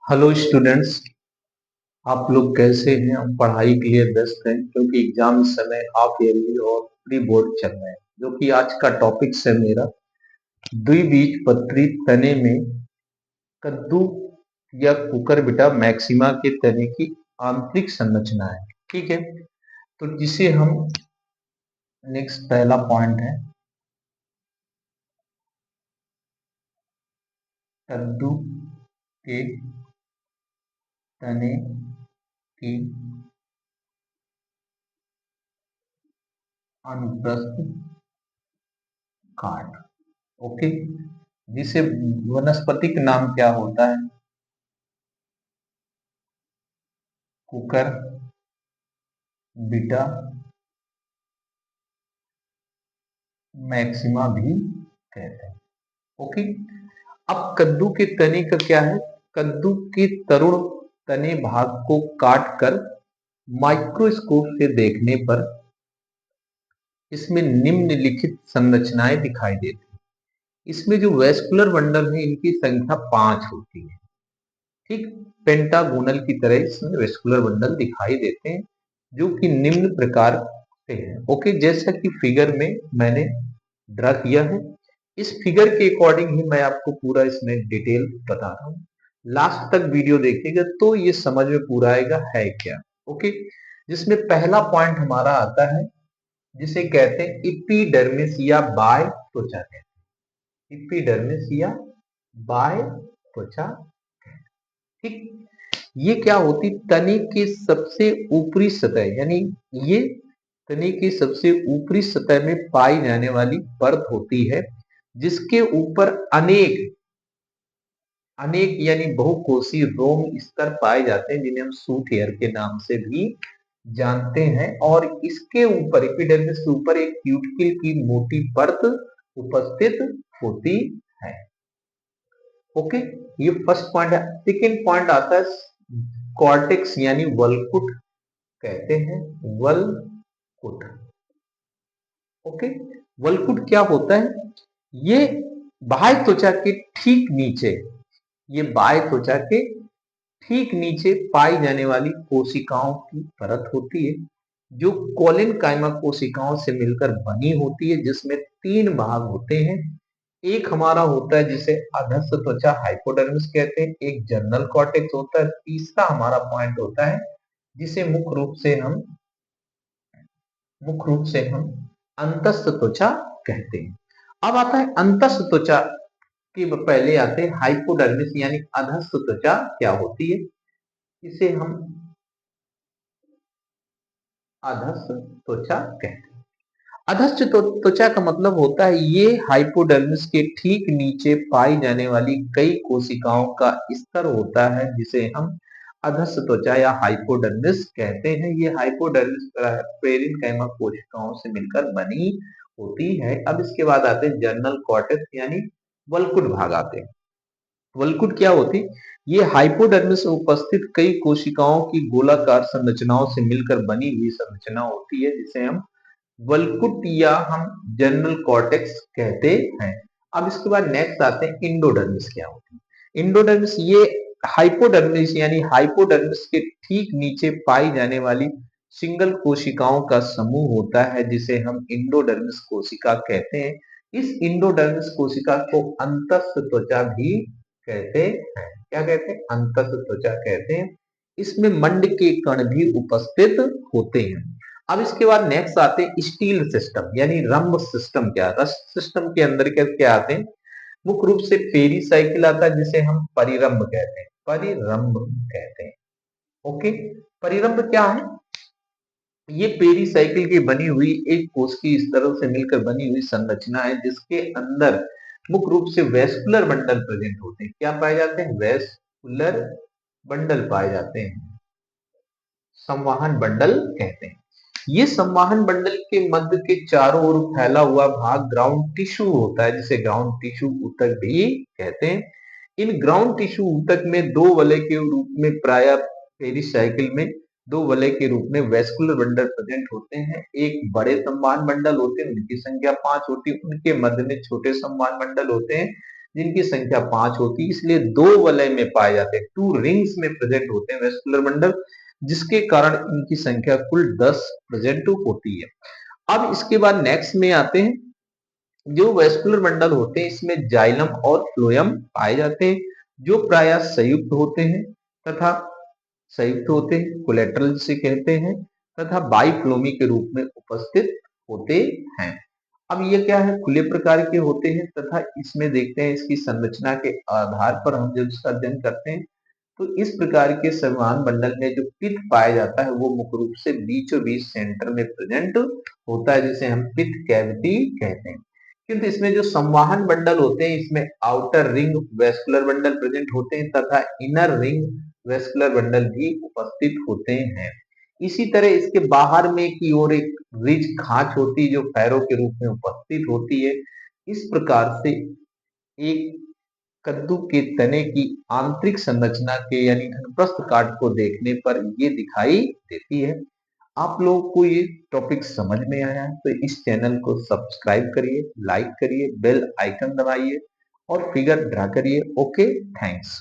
Hello students. आप लोग कैसे हैं? हम पढ़ाई के लिए व्यस्त हैं क्योंकि एग्जाम इस समय हाफ ईयरली और प्री बोर्ड चल रहे हैं। जो कि आज का टॉपिक है मेरा द्विबीजपत्री तने में कद्दू या कुकुरबिटा मैक्सिमा के तने की आंतरिक संरचना है। ठीक है, तो जिसे हम नेक्स्ट पहला पॉइंट है कद्दू के तने की अनुप्रस्थ काट। ओके, जिसे वनस्पतिक नाम क्या होता है? कुकर बीटा मैक्सिमा भी कहते हैं। ओके, अब कद्दू के तने का क्या है? कद्दू के तरुण तने भाग को काट कर माइक्रोस्कोप से देखने पर इसमें निम्नलिखित संरचनाएं दिखाई देती हैं। इसमें जो वेस्कुलर बंडल है इनकी संख्या 5 होती है। ठीक, पेंटागोनल की तरह इसमें वेस्कुलर बंडल दिखाई देते हैं जो कि निम्न प्रकार से है। ओके, जैसा कि फिगर में मैंने ड्रा किया है, इस फिगर के अकॉर्डिंग ही मैं आपको पूरा इसमें डिटेल बता रहा हूँ। लास्ट तक वीडियो देखिएगा तो ये समझ में पूरा आएगा है क्या। ओके, जिसमें पहला पॉइंट हमारा आता है जिसे कहते हैं इपिडर्मिस या बाह्य त्वचा कहते हैं। इपिडर्मिस या बाह्य त्वचा। ठीक, ये क्या होती? तने के सबसे ऊपरी सतह, यानी ये तने की सबसे ऊपरी सतह में पाई जाने वाली परत होती है जिसके ऊपर अनेक अनेक यानी बहुकोषीय रोम स्तर पाए जाते हैं जिन्हें हम सूट हेयर के नाम से भी जानते हैं। और इसके ऊपर एपिडर्मिस के ऊपर एक क्यूटिकल की मोटी परत उपस्थित होती है। ओके, ये फर्स्ट पॉइंट है। सेकेंड पॉइंट आता है कॉर्टेक्स यानी वलकुट कहते हैं। वलकुट। ओके, वलकुट क्या होता है? ये बाह्य त्वचा के ठीक नीचे, ये बाह्य त्वचा के ठीक नीचे पाई जाने वाली कोशिकाओं की परत होती है जो कोलेनकाइमा कोशिकाओं से मिलकर बनी होती है, जिसमें 3 भाग होते हैं। एक हमारा होता है जिसे अधस्थ त्वचा हाइपोडर्मिस कहते हैं, एक जर्नल कॉर्टेक्स होता है, तीसरा हमारा पॉइंट होता है जिसे मुख्य रूप से हम अंतस्थ त्वचा कहते हैं। अब आता है अंतस्थ त्वचा के पहले आते हैं हाइपोडर्मिस यानी अधस्थ त्वचा क्या होती है? इसे हम अधस्थ त्वचा कहते हैं। अधस्थ त्वचा का मतलब होता है ये हाइपोडर्मिस के ठीक नीचे पाई जाने वाली कई कोशिकाओं का स्तर होता है जिसे हम अधस्थ त्वचा या हाइपोडर्मिस कहते हैं। ये हाइपोडर्मिस पेरेन्काइमा कोशिकाओं से मिलकर बनी होती है। अब इसके बाद आते हैं जर्नल कॉर्टेक्स यानी वल्कुट भाग आते हैं। वल्कुट क्या होती? ये हाइपोडर्मिस में उपस्थित कई कोशिकाओं की गोलाकार संरचनाओं से मिलकर बनी हुई संरचना होती है जिसे हम वल्कुट या हम जर्नल कॉर्टेक्स कहते हैं। अब इसके बाद नेक्स्ट आते हैं इंडोडर्मिस क्या होती है? इंडोडर्मिस ये हाइपोडर्मिस यानी हाइपोडर्मिस के ठीक नीचे पाई जाने वाली सिंगल कोशिकाओं का समूह होता है जिसे हम इंडोडर्मिस कोशिका कहते हैं। इस इंडोडर्मिस कोशिका को अंतस्थ त्वचा भी कहते हैं। क्या कहते हैं? अंतस्थ त्वचा कहते हैं। इसमें मंड के कण भी उपस्थित होते हैं। अब इसके बाद नेक्स्ट आते हैं स्टील सिस्टम यानी रंभ सिस्टम। क्या रस्ट सिस्टम के अंदर क्या आते हैं? मुख्य रूप से पेरीसाइकिल आता है जिसे हम परिरंभ कहते हैं। परिरंभ कहते हैं। ओके, परिरंभ क्या है? ये पेरीसाइकिल की बनी हुई एक कोश की स्तरों से मिलकर बनी हुई संरचना है जिसके अंदर मुख्य रूप से वेस्कुलर बंडल प्रेजेंट होते हैं। क्या पाए जाते हैं? वेस्कुलर बंडल पाए जाते हैं। संवाहन बंडल कहते हैं। ये संवाहन बंडल के मध्य के चारों ओर फैला हुआ भाग ग्राउंड टिश्यू होता है जिसे ग्राउंड टिश्यू ऊतक भी कहते हैं। इन ग्राउंड टिश्यू ऊतक में दो वलय के रूप में प्राय पेरिसाइकिल में दो वलय के रूप में वेस्कुलर बंडल प्रेजेंट होते हैं। एक बड़े संवहन बंडल होते हैं, उनकी संख्या 5 होती है। उनके मध्य में छोटे संवहन बंडल होते हैं जिनकी संख्या 5 होती है, इसलिए 2 वलय में पाए जाते हैं, 2 रिंग्स में प्रेजेंट होते हैं वेस्कुलर बंडल, जिसके कारण इनकी संख्या कुल 10 प्रेजेंट होती है। अब इसके बाद नेक्स्ट में आते हैं, जो वेस्कुलर बंडल होते हैं इसमें जाइलम और फ्लोएम पाए जाते हैं, जो प्रायः संयुक्त होते हैं तथा संयुक्त होते हैं, कोलेटरल जिसे कहते हैं, तथा बाइफ्लोमी के रूप में उपस्थित होते हैं। अब ये क्या है, खुले प्रकार के होते हैं तथा इसमें देखते हैं इसकी संरचना के आधार पर हम जब इसका अध्ययन करते हैं तो इस प्रकार के समान बंडल में जो पित्त पाया जाता है वो मुख्य रूप से बीचों बीच सेंटर में प्रेजेंट होता है, जिसे हम पित्त कैविटी कहते हैं। किंतु इसमें जो संवाहन बंडल होते हैं इसमें outer ring vascular bundle present होते हैं तथा इनर रिंग वेस्कुलर बंडल भी उपस्थित होते हैं। इसी तरह इसके बाहर में की ओर एक रिज खांच होती है जो पैरों के रूप में उपस्थित होती है। इस प्रकार से एक कद्दू के तने की आंतरिक संरचना के यानी अनुप्रस्थ काट को देखने पर ये दिखाई देती है। आप लोगों को ये टॉपिक समझ में आया है तो इस चैनल को सब्सक्राइब करिए, लाइक करिए, बेल आइकन दबाइए और फिगर ड्रा करिए। Okay, thanks.